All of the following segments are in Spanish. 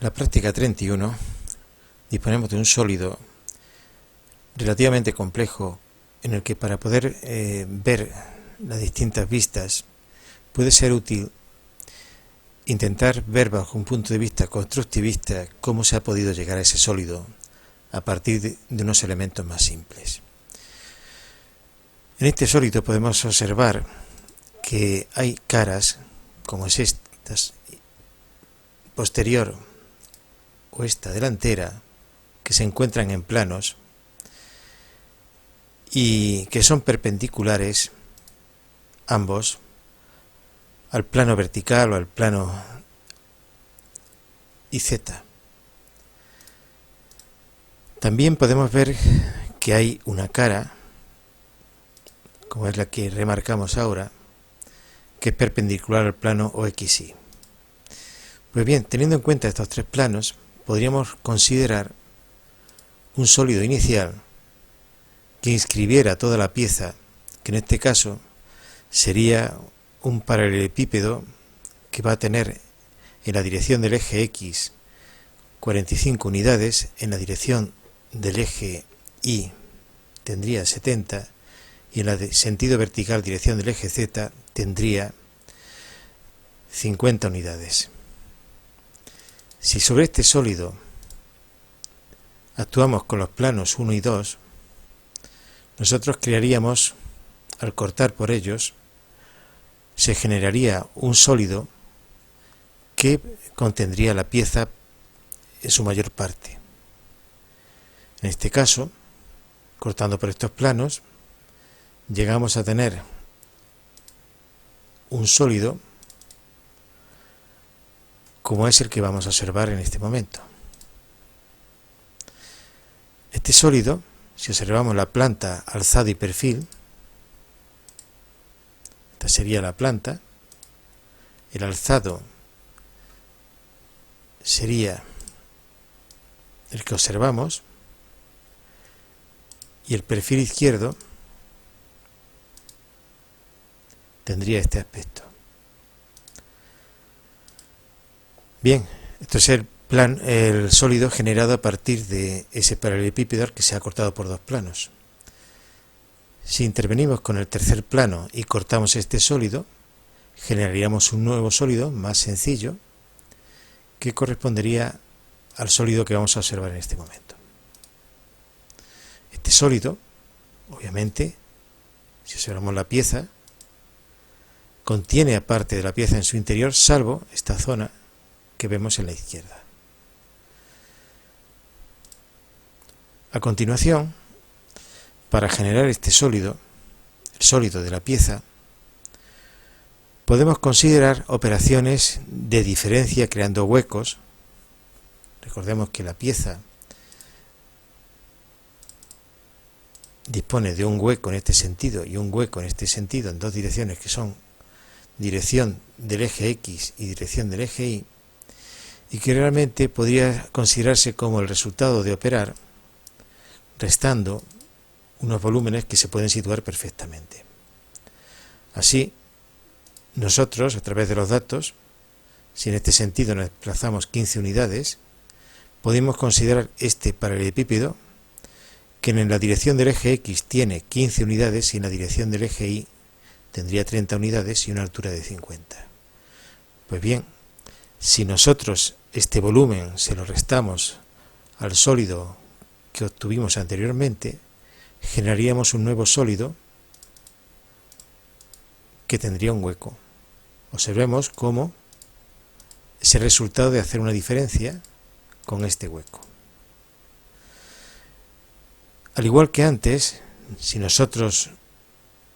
la práctica 31 disponemos de un sólido relativamente complejo en el que para poder ver las distintas vistas puede ser útil intentar ver bajo un punto de vista constructivista cómo se ha podido llegar a ese sólido a partir de unos elementos más simples. En este sólido podemos observar que hay caras, como es esta posterior o esta delantera, que se encuentran en planos y que son perpendiculares ambos al plano vertical o al plano IZ. También podemos ver que hay una cara, como es la que remarcamos ahora, que es perpendicular al plano OXY. Pues bien, teniendo en cuenta estos tres planos, podríamos considerar un sólido inicial que inscribiera toda la pieza, que en este caso sería un paralelepípedo que va a tener en la dirección del eje X 45 unidades, en la dirección del eje Y tendría 70 y en el sentido vertical dirección del eje Z tendría 50 unidades. Si sobre este sólido actuamos con los planos 1 y 2, nosotros crearíamos, al cortar por ellos, se generaría un sólido que contendría la pieza en su mayor parte. En este caso, cortando por estos planos, llegamos a tener un sólido como es el que vamos a observar en este momento. Este sólido, si observamos la planta, alzado y perfil, esta sería la planta, el alzado sería el que observamos y el perfil izquierdo tendría este aspecto. Bien, esto es el sólido generado a partir de ese paralelepípedo que se ha cortado por dos planos. Si intervenimos con el tercer plano y cortamos este sólido, generaríamos un nuevo sólido más sencillo que correspondería al sólido que vamos a observar en este momento. Este sólido, obviamente, si observamos la pieza, contiene aparte de la pieza en su interior, salvo esta zona que vemos en la izquierda. A continuación, para generar este sólido, el sólido de la pieza, podemos considerar operaciones de diferencia creando huecos. Recordemos que la pieza dispone de un hueco en este sentido y un hueco en este sentido en dos direcciones que son dirección del eje X y dirección del eje Y, y que realmente podría considerarse como el resultado de operar restando unos volúmenes que se pueden situar perfectamente. Así, nosotros, a través de los datos, si en este sentido nos desplazamos 15 unidades, podemos considerar este paralelepípedo que en la dirección del eje X tiene 15 unidades y en la dirección del eje Y tendría 30 unidades y una altura de 50. Pues bien, si nosotros este volumen se lo restamos al sólido que obtuvimos anteriormente, generaríamos un nuevo sólido que tendría un hueco. Observemos cómo es el resultado de hacer una diferencia con este hueco. Al igual que antes, si nosotros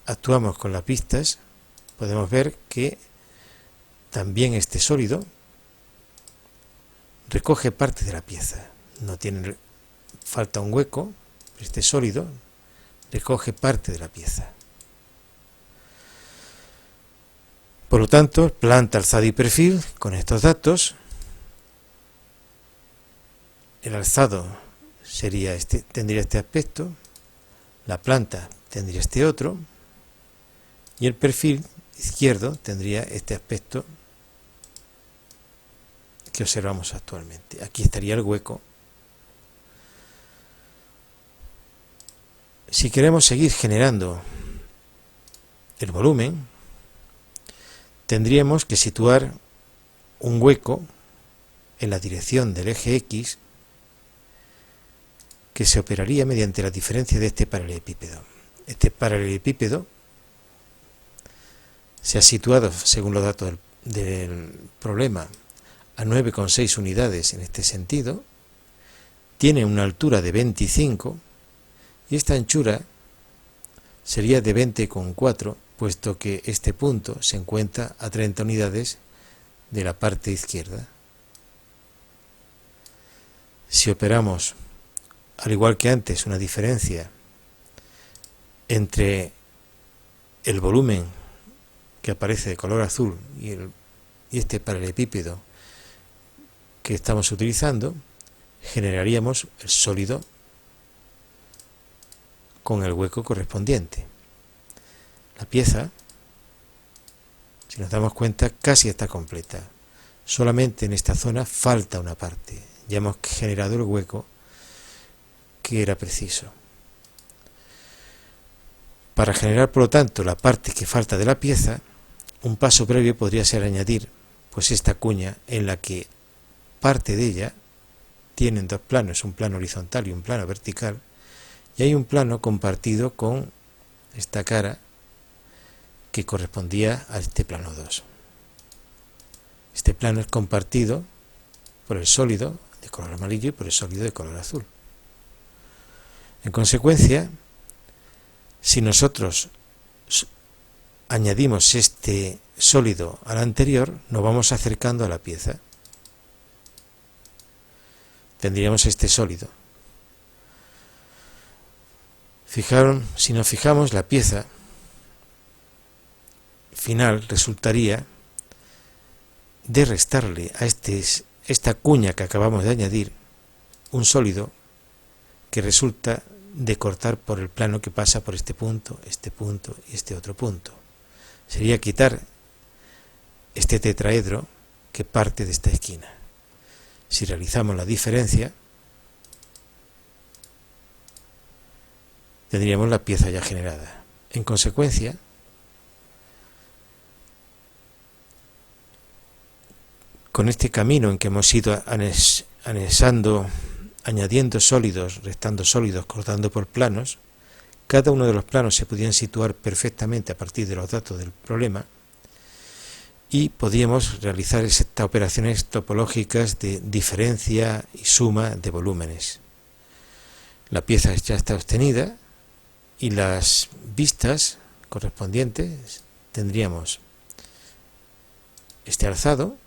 actuamos con las vistas, podemos ver que también este sólido recoge parte de la pieza. No tiene falta un hueco, pero este sólido recoge parte de la pieza. Por lo tanto, planta, alzado y perfil, con estos datos, el alzado tendría este aspecto, la planta tendría este otro, y el perfil izquierdo tendría este aspecto que observamos actualmente. Aquí estaría el hueco. Si queremos seguir generando el volumen, tendríamos que situar un hueco en la dirección del eje X que se operaría mediante la diferencia de este paralelepípedo. Este paralelepípedo se ha situado, según los datos del problema, a 9,6 unidades en este sentido, tiene una altura de 25 y esta anchura sería de 20,4, puesto que este punto se encuentra a 30 unidades de la parte izquierda. Si operamos, al igual que antes, una diferencia entre el volumen que aparece de color azul y este paralelepípedo que estamos utilizando, generaríamos el sólido con el hueco correspondiente. La pieza, si nos damos cuenta, casi está completa. Solamente en esta zona falta una parte. Ya hemos generado el hueco que era preciso. Para generar, por lo tanto, la parte que falta de la pieza, un paso previo podría ser añadir pues esta cuña en la que parte de ella tienen dos planos, un plano horizontal y un plano vertical, y hay un plano compartido con esta cara que correspondía a este plano 2. Este plano es compartido por el sólido de color amarillo y por el sólido de color azul. En consecuencia, si nosotros añadimos este sólido al anterior, nos vamos acercando a la pieza. Tendríamos este sólido. Si nos fijamos, la pieza final resultaría de restarle a esta cuña que acabamos de añadir un sólido que resulta de cortar por el plano que pasa por este punto y este otro punto. Sería quitar este tetraedro que parte de esta esquina. Si realizamos la diferencia, tendríamos la pieza ya generada. En consecuencia, con este camino en que hemos ido anexando, añadiendo sólidos, restando sólidos, cortando por planos, cada uno de los planos se podían situar perfectamente a partir de los datos del problema y podíamos realizar estas operaciones topológicas de diferencia y suma de volúmenes. La pieza ya está obtenida y las vistas correspondientes tendríamos este alzado,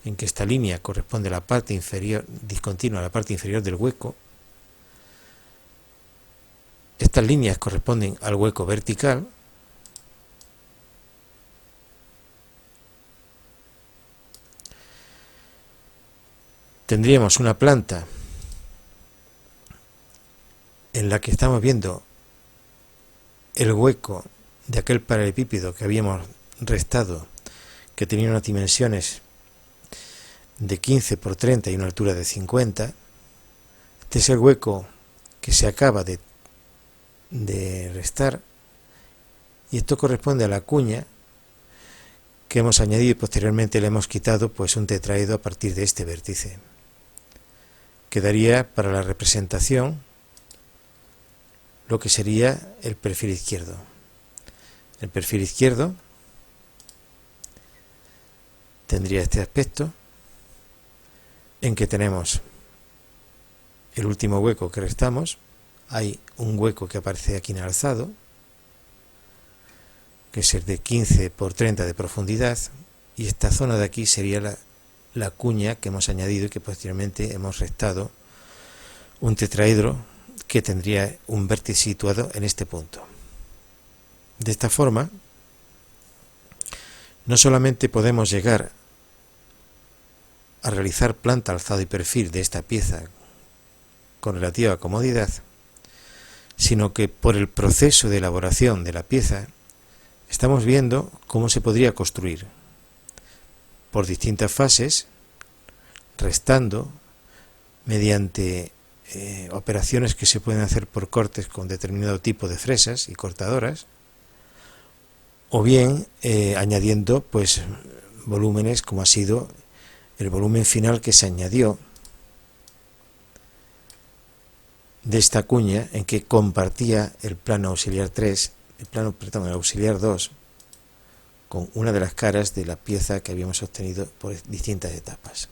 en que esta línea corresponde a la parte inferior, discontinua a la parte inferior del hueco. Estas líneas corresponden al hueco vertical. Tendríamos una planta en la que estamos viendo el hueco de aquel paralelepípedo que habíamos restado, que tenía unas dimensiones de 15 por 30 y una altura de 50. Este es el hueco que se acaba de restar, y esto corresponde a la cuña que hemos añadido y posteriormente le hemos quitado pues un tetraedro a partir de este vértice. Quedaría para la representación lo que sería el perfil izquierdo. El perfil izquierdo tendría este aspecto, en que tenemos el último hueco que restamos. Hay un hueco que aparece aquí en alzado, que es el de 15 por 30 de profundidad, y esta zona de aquí sería la cuña que hemos añadido y que posteriormente hemos restado un tetraedro que tendría un vértice situado en este punto. De esta forma, no solamente podemos llegar a realizar planta, alzado y perfil de esta pieza con relativa comodidad, sino que por el proceso de elaboración de la pieza estamos viendo cómo se podría construir por distintas fases restando mediante operaciones que se pueden hacer por cortes con determinado tipo de fresas y cortadoras, o bien añadiendo pues volúmenes, como ha sido el volumen final que se añadió de esta cuña, en que compartía el plano auxiliar 3, el auxiliar 2, con una de las caras de la pieza que habíamos obtenido por distintas etapas.